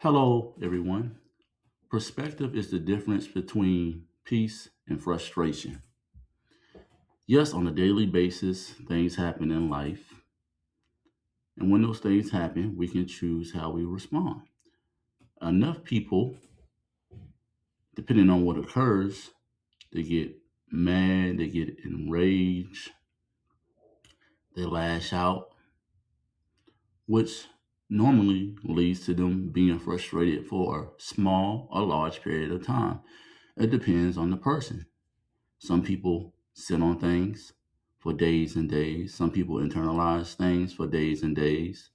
Hello, everyone. Perspective is the difference between peace and frustration. Yes, on a daily basis, things happen in life. And when those things happen, we can choose how we respond. Enough people, depending on what occurs, they get mad, they get enraged, they lash out, which normally leads to them being frustrated for a small or large period of time. It depends on the person. Some people sit on things for days and days. Some people internalize things for days and days.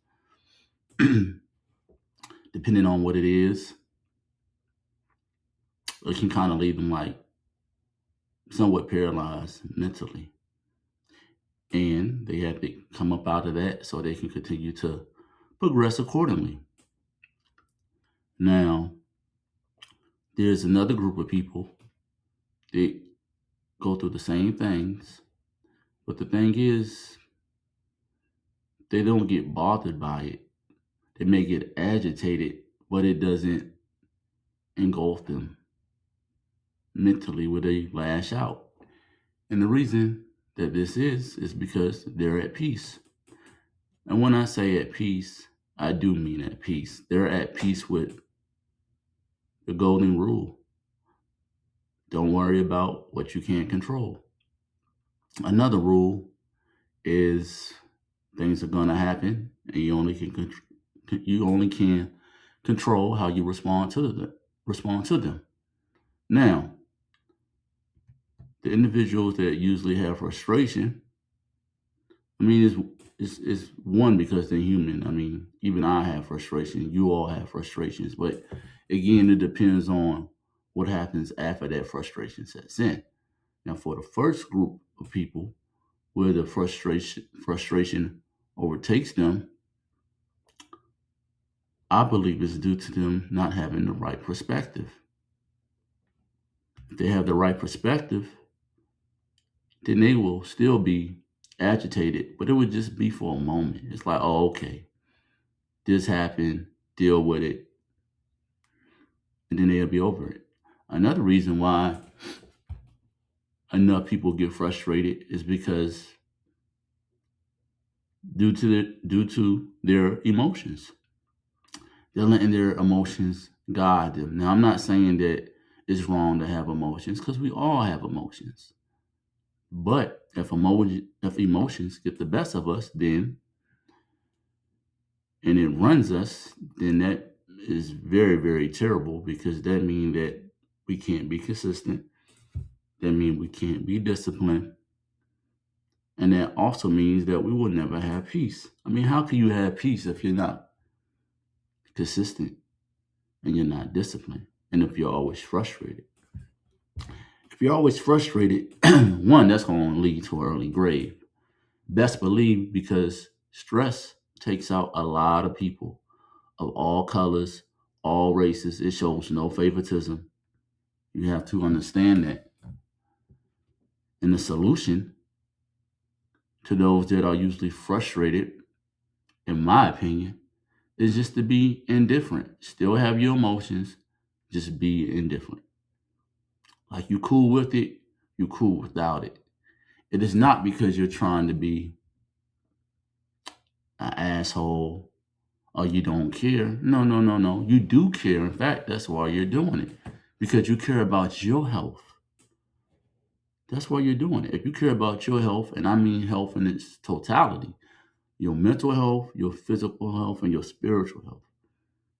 Depending on what it is, it can kind of leave them like somewhat paralyzed mentally. And they have to come up out of that so they can continue to progress accordingly. Now, there's another group of people that go through the same things, but the thing is, they don't get bothered by it. They may get agitated, but it doesn't engulf them mentally where they lash out. And the reason that this is because they're at peace. And when I say at peace, I do mean at peace. They're at peace with the golden rule. Don't worry about what you can't control. Another rule is things are going to happen and you only can control how you respond to them. Now, the individuals that usually have frustration, I mean, is one because they're human. I mean, even I have frustration. You all have frustrations, but again, it depends on what happens after that frustration sets in. Now, for the first group of people, where the frustration overtakes them, I believe it's due to them not having the right perspective. If they have the right perspective, then they will still be agitated, but it would just be for a moment. It's like, oh, okay, this happened, deal with it, and then they'll be over it. Another reason why enough people get frustrated is because due to their emotions. They're letting their emotions guide them. Now, I'm not saying that it's wrong to have emotions because we all have emotions. But if emotions get the best of us, then and it runs us, then that is very, very terrible because that means that we can't be consistent. That means we can't be disciplined. And that also means that we will never have peace. I mean, how can you have peace if you're not consistent and you're not disciplined? And if you're always frustrated? If you're always frustrated, one, that's going to lead to an early grave. Best believe because stress takes out a lot of people of all colors, all races. It shows no favoritism. You have to understand that. And the solution to those that are usually frustrated, in my opinion, is just to be indifferent. Still have your emotions, just be indifferent. Like you cool with it, you cool without it. It is not because you're trying to be an asshole or you don't care. No, no, no, no. You do care. In fact, that's why you're doing it. Because you care about your health. That's why you're doing it. If you care about your health, and I mean health in its totality, your mental health, your physical health, and your spiritual health.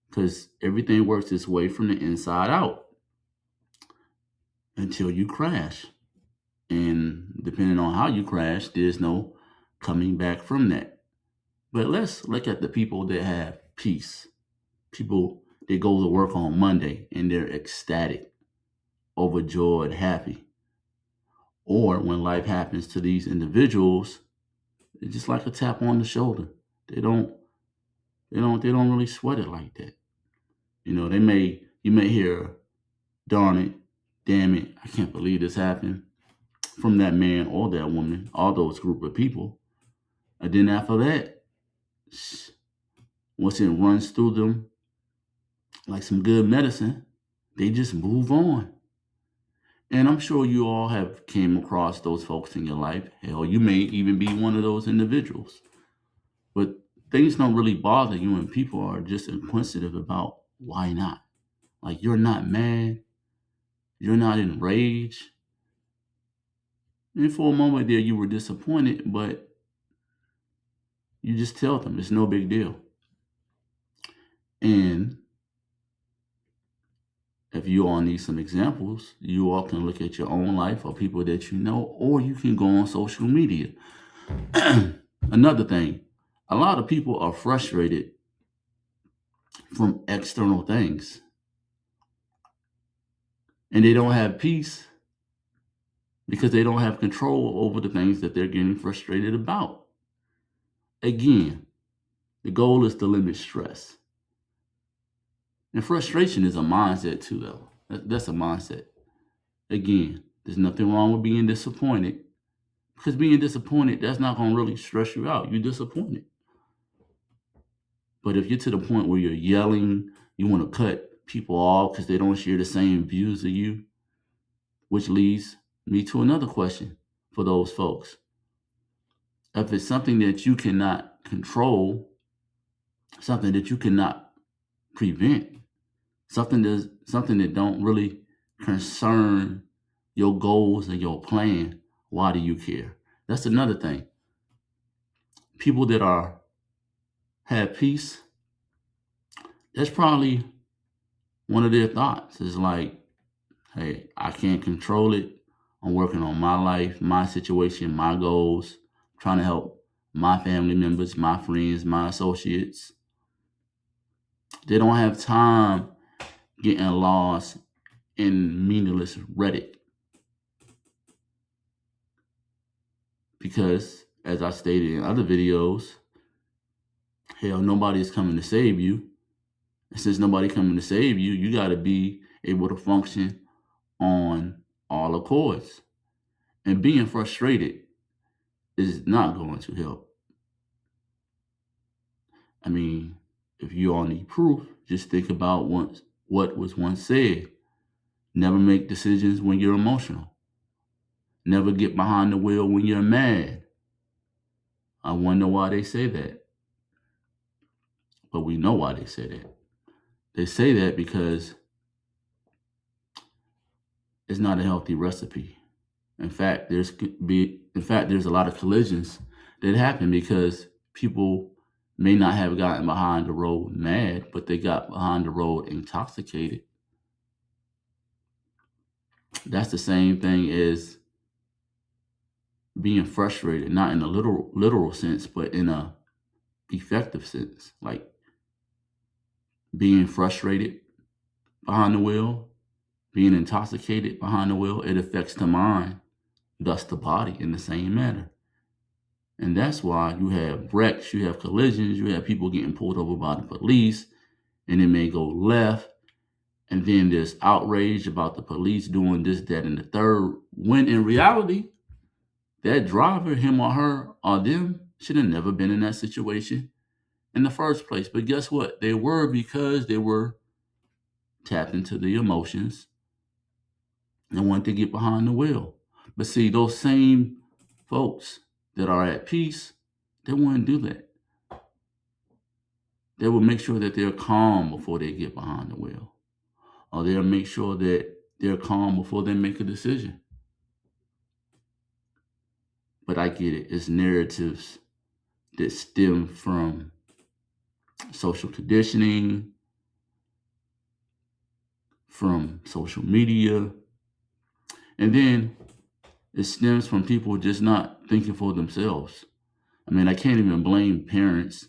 Because everything works its way from the inside out until you crash. And depending on how you crash, there's no coming back from that. But let's look at the people that have peace. People that go to work on Monday and they're ecstatic, overjoyed, happy. Or when life happens to these individuals, it's just like a tap on the shoulder. They don't they don't really sweat it like that. You may hear, darn it, damn it, I can't believe this happened from that man or that woman, all those group of people. And then after that, once it runs through them, like some good medicine, they just move on. And I'm sure you all have came across those folks in your life. Hell, you may even be one of those individuals. But things don't really bother you when people are just inquisitive about why not. Like you're not mad, you're not enraged. And for a moment there you were disappointed, but you just tell them it's no big deal. And if you all need some examples, you all can look at your own life or people that you know, or you can go on social media. Another thing, a lot of people are frustrated from external things and they don't have peace because they don't have control over the things that they're getting frustrated about. Again, the goal is to limit stress. And frustration is a mindset too, though. That's a mindset. Again, there's nothing wrong with being disappointed because being disappointed, that's not going to really stress you out. You're disappointed. But if you're to the point where you're yelling, you want to cut people off because they don't share the same views as you, which leads me to another question for those folks. If it's something that you cannot control, something that you cannot prevent, something that don't really concern your goals and your plan, why do you care? That's another thing. People that have peace, that's probably one of their thoughts is like, hey, I can't control it. I'm working on my life, my situation, my goals, trying to help my family members, my friends, my associates. They don't have time getting lost in meaningless Reddit. Because, as I stated in other videos, hell, nobody is coming to save you. And since nobody coming to save you, you got to be able to function on all accords. And being frustrated is not going to help. I mean, if you all need proof, just think about what was once said. Never make decisions when you're emotional. Never get behind the wheel when you're mad. I wonder why they say that. But we know why they say that. They say that because it's not a healthy recipe. In fact, there's a lot of collisions that happen because people may not have gotten behind the road mad, but they got behind the road intoxicated. That's the same thing as being frustrated, not in a literal sense, but in a effective sense. Like being frustrated behind the wheel, being intoxicated behind the wheel, it affects the mind, thus the body in the same manner. And that's why you have wrecks, you have collisions, you have people getting pulled over by the police, and it may go left. And then there's outrage about the police doing this, that, and the third. When in reality, that driver, him or her or them, should have never been in that situation in the first place. But guess what? They were because they were tapped into the emotions and wanted to get behind the wheel. But see, those same folks that are at peace, they wouldn't do that. They will make sure that they're calm before they get behind the wheel. Or they'll make sure that they're calm before they make a decision. But I get it. It's narratives that stem from social conditioning, from social media, and then it stems from people just not thinking for themselves. I mean, I can't even blame parents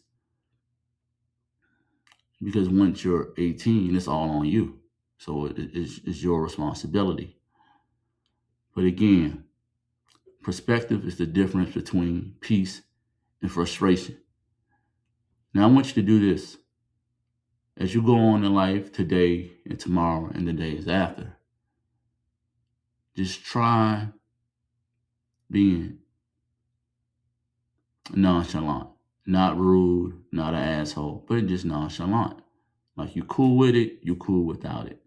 because once you're 18, it's all on you. So it's your responsibility. But again, perspective is the difference between peace and frustration. Now, I want you to do this. As you go on in life today and tomorrow and the days after, just try being nonchalant, not rude, not an asshole, but just nonchalant. Like, you cool with it, you cool without it.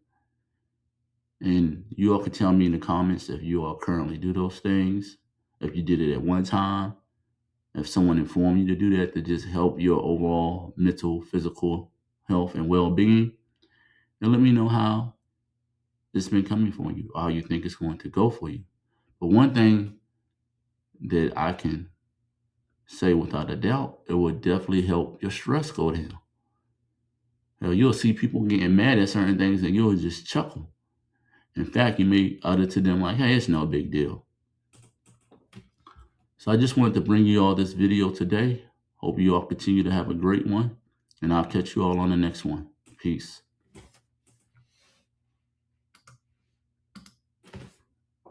And you all can tell me in the comments if you all currently do those things, if you did it at one time, if someone informed you to do that to just help your overall mental, physical health and well-being. And let me know how it's been coming for you, or how you think it's going to go for you. But one thing that I can say without a doubt, it will definitely help your stress go down. You'll see people getting mad at certain things and you'll just chuckle. In fact, you may utter to them like, hey, it's no big deal. So I just wanted to bring you all this video today. Hope you all continue to have a great one. And I'll catch you all on the next one. Peace.